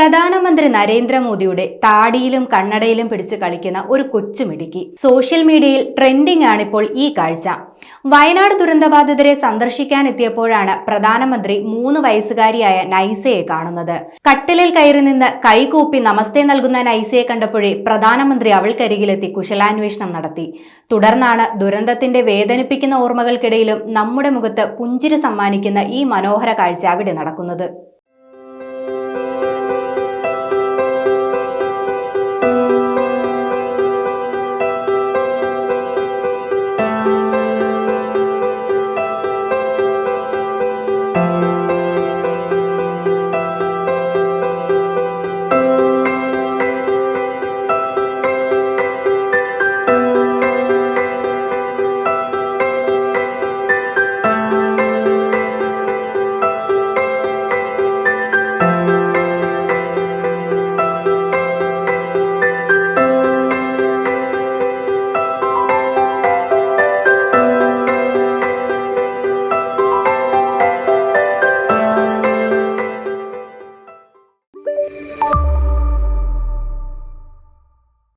പ്രധാനമന്ത്രി നരേന്ദ്രമോദിയുടെ താടിയിലും കണ്ണടയിലും പിടിച്ച് കളിക്കുന്ന ഒരു കൊച്ചുമിടുക്കി. സോഷ്യൽ മീഡിയയിൽ ട്രെൻഡിംഗ് ആണിപ്പോൾ ഈ കാഴ്ച. വയനാട് ദുരന്തബാധിതരെ സന്ദർശിക്കാനെത്തിയപ്പോഴാണ് പ്രധാനമന്ത്രി 3 വയസ്സുകാരിയായ നൈസയെ കാണുന്നത്. കട്ടിലിൽ കയറി നിന്ന് കൈകൂപ്പി നമസ്തേ നൽകുന്ന നൈസയെ കണ്ടപ്പോഴേ പ്രധാനമന്ത്രി അവൾക്കരികിലെത്തി കുശലാന്വേഷണം നടത്തി. തുടർന്നാണ് ദുരന്തത്തിന്റെ വേദനിപ്പിക്കുന്ന ഓർമ്മകൾക്കിടയിലും നമ്മുടെ മുഖത്ത് പുഞ്ചിരി സമ്മാനിക്കുന്ന ഈ മനോഹര കാഴ്ച അവിടെ നടക്കുന്നത്.